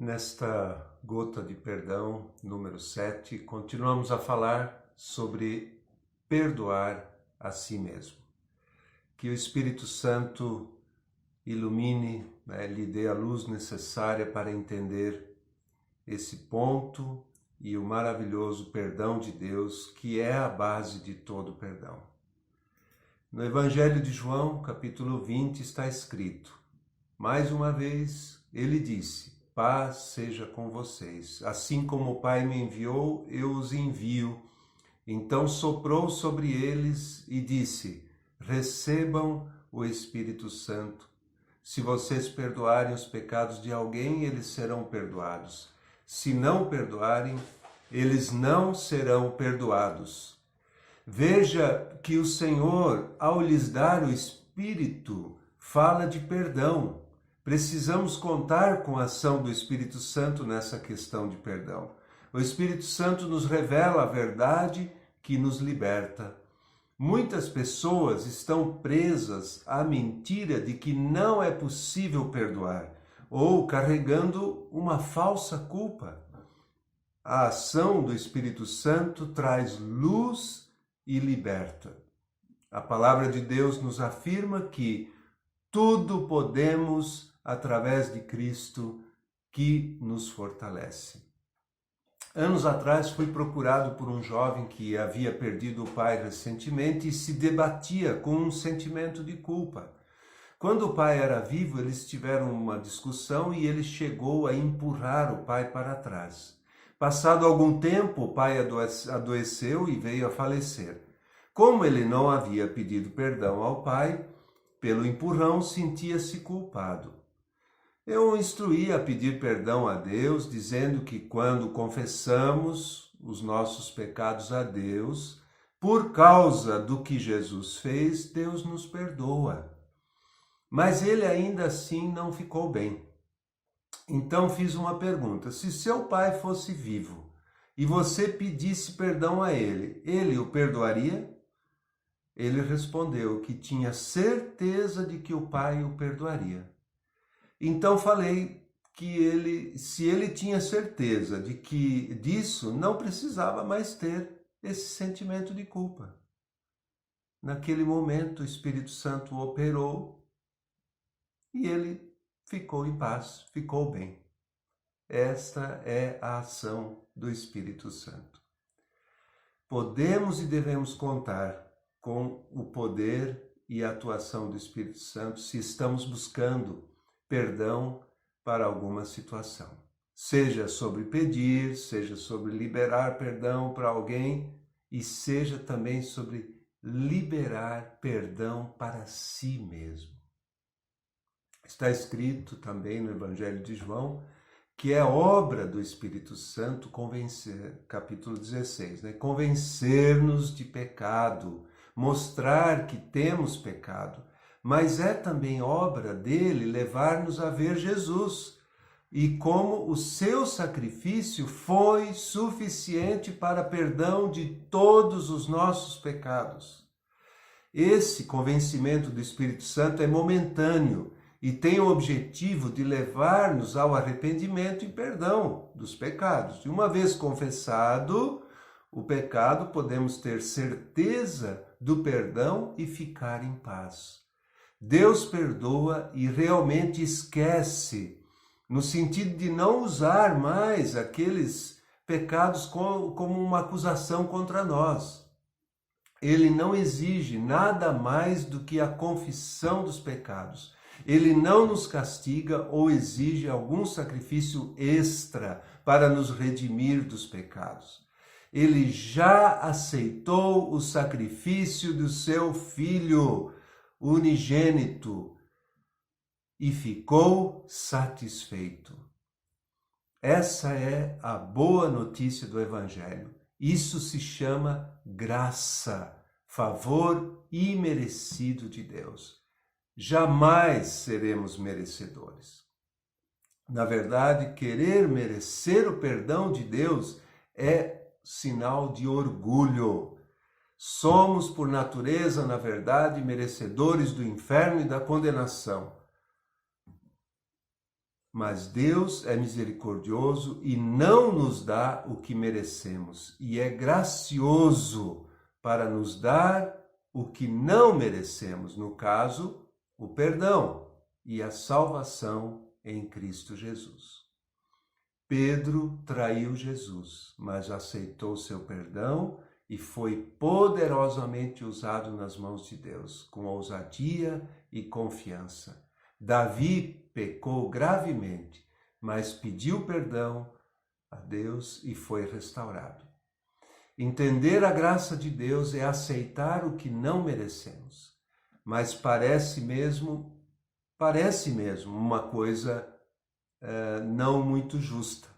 Nesta gota de perdão, número 7, continuamos a falar sobre perdoar a si mesmo. Que o Espírito Santo ilumine, lhe dê a luz necessária para entender esse ponto e o maravilhoso perdão de Deus, que é a base de todo perdão. No Evangelho de João, capítulo 20, está escrito: mais uma vez, ele disse: paz seja com vocês. Assim como o Pai me enviou, eu os envio. Então soprou sobre eles e disse: recebam o Espírito Santo. Se vocês perdoarem os pecados de alguém, eles serão perdoados. Se não perdoarem, eles não serão perdoados. Veja que o Senhor, ao lhes dar o Espírito, fala de perdão. Precisamos contar com a ação do Espírito Santo nessa questão de perdão. O Espírito Santo nos revela a verdade que nos liberta. Muitas pessoas estão presas à mentira de que não é possível perdoar, ou carregando uma falsa culpa. A ação do Espírito Santo traz luz e liberta. A palavra de Deus nos afirma que tudo podemos através de Cristo que nos fortalece. Anos atrás fui procurado por um jovem que havia perdido o pai recentemente e se debatia com um sentimento de culpa. Quando o pai era vivo, eles tiveram uma discussão e ele chegou a empurrar o pai para trás. Passado algum tempo, o pai adoeceu e veio a falecer. Como ele não havia pedido perdão ao pai, pelo empurrão sentia-se culpado. Eu o instruí a pedir perdão a Deus, dizendo que quando confessamos os nossos pecados a Deus, por causa do que Jesus fez, Deus nos perdoa. Mas ele ainda assim não ficou bem. Então fiz uma pergunta: se seu pai fosse vivo e você pedisse perdão a ele, ele o perdoaria? Ele respondeu que tinha certeza de que o pai o perdoaria. Então falei que se ele tinha certeza de que disso, não precisava mais ter esse sentimento de culpa. Naquele momento, o Espírito Santo operou e ele ficou em paz, ficou bem. Esta é a ação do Espírito Santo. Podemos e devemos contar com o poder e a atuação do Espírito Santo se estamos buscando perdão para alguma situação. Seja sobre pedir, seja sobre liberar perdão para alguém e seja também sobre liberar perdão para si mesmo. Está escrito também no Evangelho de João que é obra do Espírito Santo convencer, capítulo 16, convencer-nos de pecado, mostrar que temos pecado, mas é também obra dele levar-nos a ver Jesus e como o seu sacrifício foi suficiente para perdão de todos os nossos pecados. Esse convencimento do Espírito Santo é momentâneo e tem o objetivo de levar-nos ao arrependimento e perdão dos pecados. E uma vez confessado o pecado, podemos ter certeza do perdão e ficar em paz. Deus perdoa e realmente esquece, no sentido de não usar mais aqueles pecados como uma acusação contra nós. Ele não exige nada mais do que a confissão dos pecados. Ele não nos castiga ou exige algum sacrifício extra para nos redimir dos pecados. Ele já aceitou o sacrifício do seu Filho unigênito e ficou satisfeito. Essa é a boa notícia do Evangelho. Isso se chama graça, favor imerecido de Deus. Jamais seremos merecedores. Na verdade, querer merecer o perdão de Deus é sinal de orgulho. Somos, por natureza, na verdade, merecedores do inferno e da condenação. Mas Deus é misericordioso e não nos dá o que merecemos, e é gracioso para nos dar o que não merecemos, no caso, o perdão e a salvação em Cristo Jesus. Pedro traiu Jesus, mas aceitou seu perdão e foi poderosamente usado nas mãos de Deus, com ousadia e confiança. Davi pecou gravemente, mas pediu perdão a Deus e foi restaurado. Entender a graça de Deus é aceitar o que não merecemos, mas parece mesmo uma coisa não muito justa.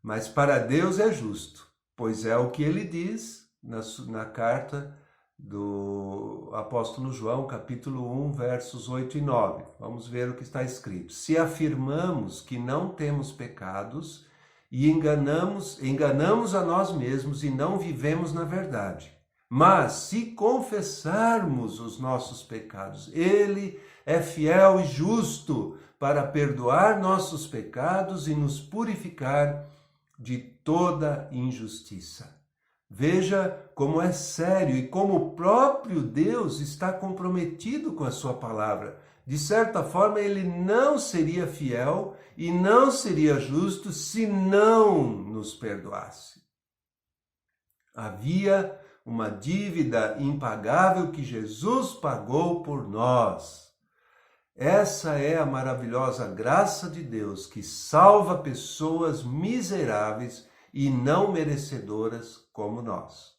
Mas para Deus é justo, pois é o que ele diz na carta do apóstolo João, capítulo 1, versos 8 e 9. Vamos ver o que está escrito. Se afirmamos que não temos pecados e enganamos a nós mesmos e não vivemos na verdade. Mas se confessarmos os nossos pecados, ele é fiel e justo para perdoar nossos pecados e nos purificar de toda injustiça. Veja como é sério e como o próprio Deus está comprometido com a sua palavra. De certa forma, ele não seria fiel e não seria justo se não nos perdoasse. Havia uma dívida impagável que Jesus pagou por nós. Essa é a maravilhosa graça de Deus que salva pessoas miseráveis e não merecedoras como nós.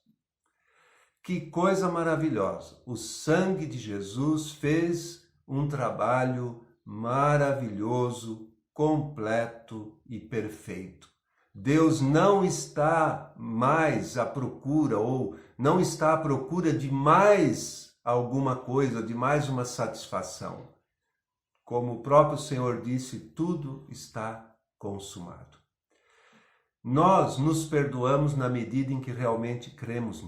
Que coisa maravilhosa! O sangue de Jesus fez um trabalho maravilhoso, completo e perfeito. Deus não está mais à procura ou não está à procura de mais alguma coisa, de mais uma satisfação. Como o próprio Senhor disse, tudo está consumado. Nós nos perdoamos na medida em que realmente cremos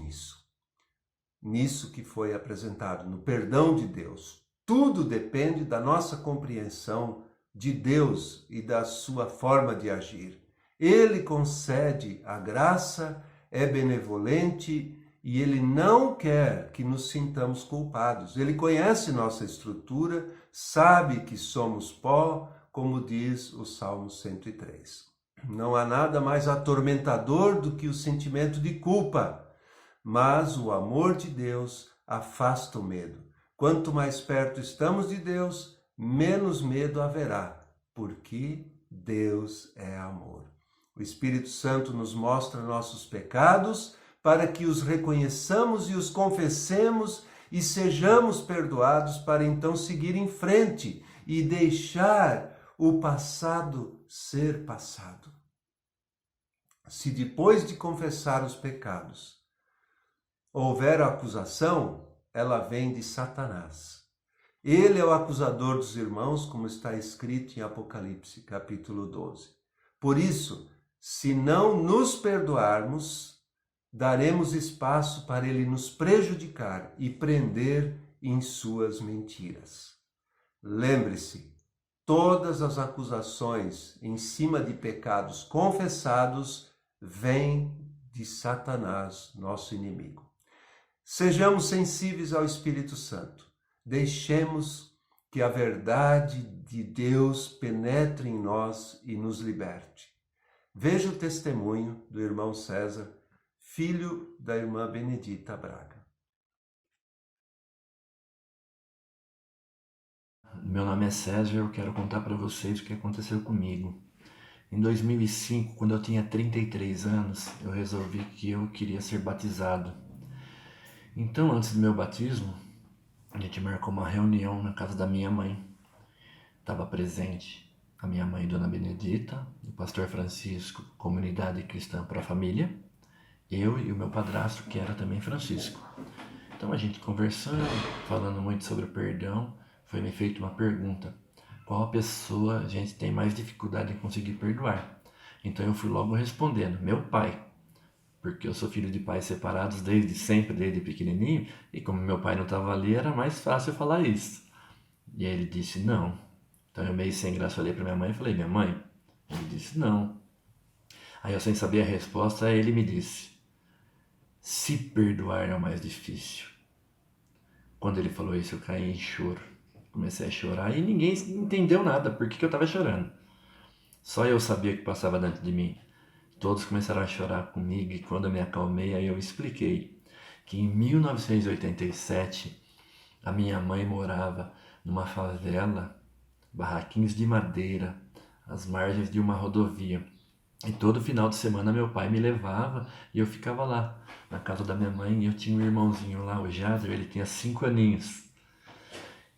nisso que foi apresentado, no perdão de Deus. Tudo depende da nossa compreensão de Deus e da sua forma de agir. Ele concede a graça, é benevolente e ele não quer que nos sintamos culpados. Ele conhece nossa estrutura, sabe que somos pó, como diz o Salmo 103. Não há nada mais atormentador do que o sentimento de culpa, mas o amor de Deus afasta o medo. Quanto mais perto estamos de Deus, menos medo haverá, porque Deus é amor. O Espírito Santo nos mostra nossos pecados para que os reconheçamos e os confessemos e sejamos perdoados para então seguir em frente e deixar o passado ser passado. Se depois de confessar os pecados houver acusação, ela vem de Satanás. Ele é o acusador dos irmãos, como está escrito em Apocalipse, capítulo 12. Por isso, se não nos perdoarmos, daremos espaço para ele nos prejudicar e prender em suas mentiras. Lembre-se, todas as acusações em cima de pecados confessados vêm de Satanás, nosso inimigo. Sejamos sensíveis ao Espírito Santo. Deixemos que a verdade de Deus penetre em nós e nos liberte. Veja o testemunho do irmão César, filho da irmã Benedita Braga. Meu nome é César e eu quero contar para vocês o que aconteceu comigo. Em 2005, quando eu tinha 33 anos, eu resolvi que eu queria ser batizado. Então, antes do meu batismo, a gente marcou uma reunião na casa da minha mãe. Estava presente a minha mãe, Dona Benedita, o pastor Francisco, Comunidade Cristã para a Família, eu e o meu padrasto, que era também Francisco. Então, a gente conversando, falando muito sobre o perdão, foi me feita uma pergunta: qual a pessoa a gente tem mais dificuldade em conseguir perdoar? Então eu fui logo respondendo: meu pai, porque eu sou filho de pais separados desde sempre, desde pequenininho, e como meu pai não estava ali, era mais fácil falar isso. E aí ele disse: não, Então eu meio sem graça olhei para minha mãe e falei, minha mãe? Ele disse, não. Aí eu sem saber a resposta, ele me disse, se perdoar é o mais difícil. Quando ele falou isso, eu caí em choro. Comecei a chorar e ninguém entendeu nada, por que eu estava chorando. Só eu sabia o que passava dentro de mim. Todos começaram a chorar comigo e quando eu me acalmei, aí eu expliquei que em 1987 a minha mãe morava numa favela, barraquinhos de madeira, às margens de uma rodovia. E todo final de semana meu pai me levava e eu ficava lá, na casa da minha mãe, e eu tinha um irmãozinho lá, o Jader, ele tinha 5 aninhos.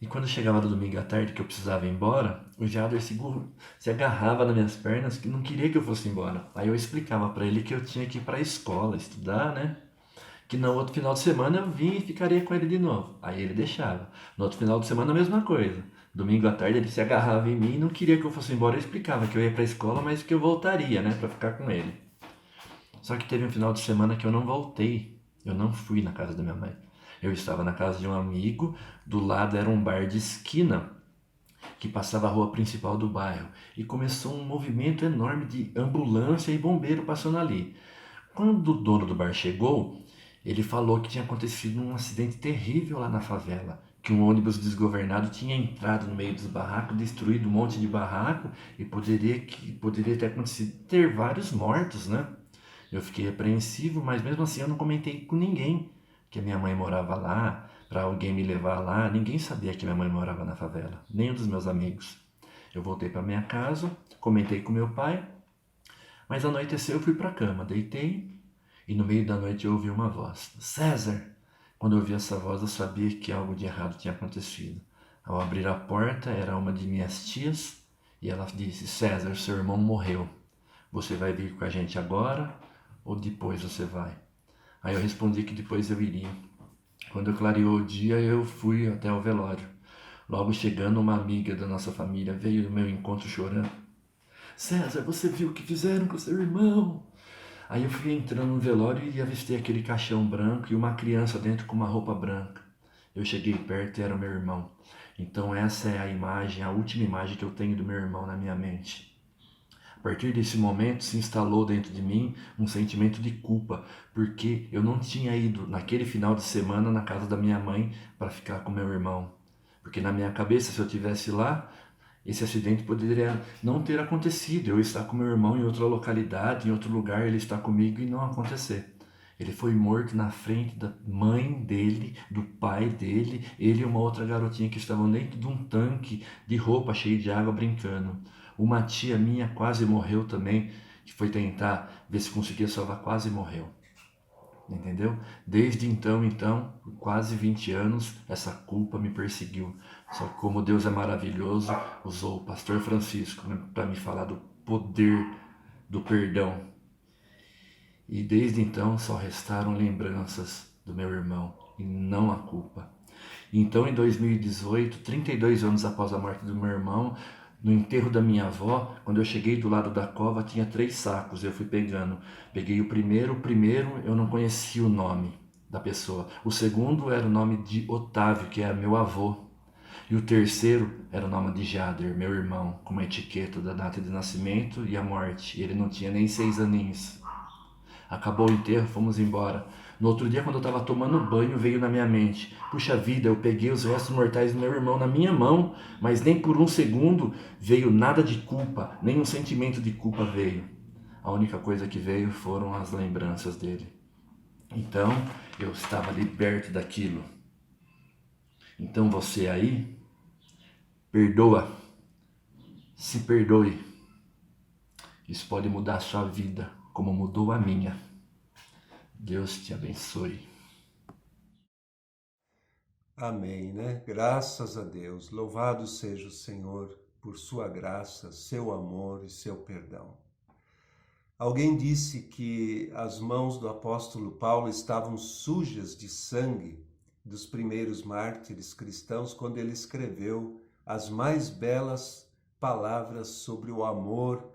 E quando chegava do domingo à tarde que eu precisava ir embora, o Jader se agarrava nas minhas pernas que não queria que eu fosse embora. Aí eu explicava para ele que eu tinha que ir para a escola, estudar, né? Que no outro final de semana eu vinha e ficaria com ele de novo. Aí ele deixava. No outro final de semana a mesma coisa. Domingo à tarde ele se agarrava em mim e não queria que eu fosse embora. Eu explicava que eu ia para a escola, mas que eu voltaria, né? Para ficar com ele. Só que teve um final de semana que eu não voltei. Eu não fui na casa da minha mãe. Eu estava na casa de um amigo, do lado era um bar de esquina que passava a rua principal do bairro e começou um movimento enorme de ambulância e bombeiro passando ali. Quando o dono do bar chegou, ele falou que tinha acontecido um acidente terrível lá na favela, que um ônibus desgovernado tinha entrado no meio dos barracos, destruído um monte de barraco e poderia ter acontecido ter vários mortos, né? Eu fiquei apreensivo, mas mesmo assim eu não comentei com ninguém que a minha mãe morava lá, para alguém me levar lá. Ninguém sabia que minha mãe morava na favela, nem um dos meus amigos. Eu voltei para minha casa, comentei com meu pai, mas anoiteceu, eu fui para a cama, deitei e no meio da noite eu ouvi uma voz: César! Quando eu ouvi essa voz, eu sabia que algo de errado tinha acontecido. Ao abrir a porta, era uma de minhas tias e ela disse: César, seu irmão morreu. Você vai vir com a gente agora ou depois você vai? Aí eu respondi que depois eu iria. Quando clareou o dia, eu fui até o velório. Logo chegando, uma amiga da nossa família veio ao meu encontro chorando. César, você viu o que fizeram com seu irmão? Aí eu fui entrando no velório e avistei aquele caixão branco e uma criança dentro com uma roupa branca. Eu cheguei perto e era o meu irmão. Então essa é a imagem, a última imagem que eu tenho do meu irmão na minha mente. A partir desse momento se instalou dentro de mim um sentimento de culpa, porque eu não tinha ido naquele final de semana na casa da minha mãe para ficar com meu irmão. Porque na minha cabeça, se eu tivesse lá, esse acidente poderia não ter acontecido. Eu estar com meu irmão em outra localidade, em outro lugar, ele está comigo e não acontecer. Ele foi morto na frente da mãe dele, do pai dele, ele e uma outra garotinha que estavam dentro de um tanque de roupa cheio de água brincando. Uma tia minha quase morreu também, que foi tentar ver se conseguia salvar, quase morreu. Entendeu? Desde então, por quase 20 anos, essa culpa me perseguiu. Só que como Deus é maravilhoso, usou o pastor Francisco para me falar do poder do perdão. E desde então só restaram lembranças do meu irmão e não a culpa. Então em 2018, 32 anos após a morte do meu irmão, no enterro da minha avó, quando eu cheguei do lado da cova, tinha 3 sacos, eu fui pegando. Peguei o primeiro eu não conhecia o nome da pessoa. O segundo era o nome de Otávio, que é meu avô. E o terceiro era o nome de Jader, meu irmão, com uma etiqueta da data de nascimento e a morte. Ele não tinha nem 6 aninhos. Acabou o enterro, fomos embora. No outro dia, quando eu estava tomando banho, veio na minha mente: puxa vida, eu peguei os restos mortais do meu irmão na minha mão, mas nem por um segundo veio nada de culpa, nem um sentimento de culpa veio. A única coisa que veio foram as lembranças dele. Então, eu estava liberto daquilo. Então você aí, perdoa, se perdoe. Isso pode mudar a sua vida, como mudou a minha. Deus te abençoe. Amém, né? Graças a Deus. Louvado seja o Senhor por sua graça, seu amor e seu perdão. Alguém disse que as mãos do apóstolo Paulo estavam sujas de sangue dos primeiros mártires cristãos quando ele escreveu as mais belas palavras sobre o amor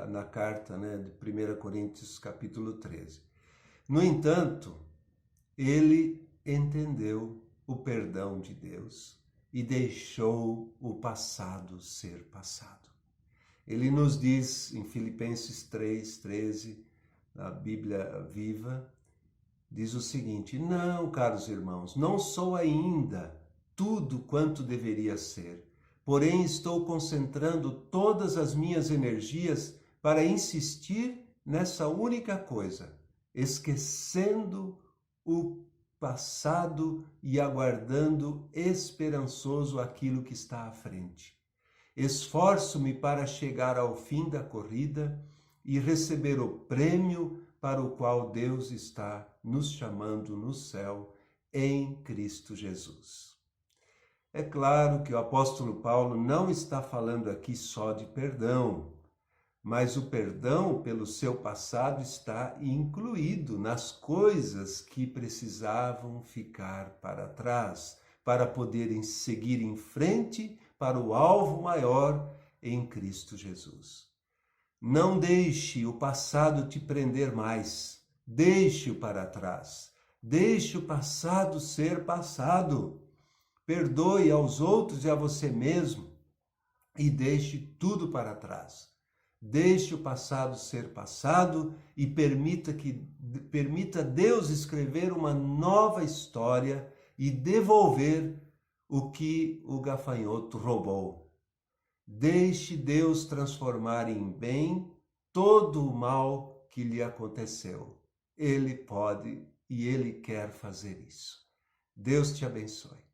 na carta, né, de 1 Coríntios capítulo 13. No entanto, ele entendeu o perdão de Deus e deixou o passado ser passado. Ele nos diz em Filipenses 3:13, na Bíblia Viva, diz o seguinte: não, caros irmãos, não sou ainda tudo quanto deveria ser, porém estou concentrando todas as minhas energias para insistir nessa única coisa, esquecendo o passado e aguardando esperançoso aquilo que está à frente. Esforço-me para chegar ao fim da corrida e receber o prêmio para o qual Deus está nos chamando no céu em Cristo Jesus. É claro que o apóstolo Paulo não está falando aqui só de perdão, mas o perdão pelo seu passado está incluído nas coisas que precisavam ficar para trás, para poderem seguir em frente para o alvo maior em Cristo Jesus. Não deixe o passado te prender mais, deixe-o para trás, deixe o passado ser passado. Perdoe aos outros e a você mesmo e deixe tudo para trás. Deixe o passado ser passado e permita Deus escrever uma nova história e devolver o que o gafanhoto roubou. Deixe Deus transformar em bem todo o mal que lhe aconteceu. Ele pode e Ele quer fazer isso. Deus te abençoe.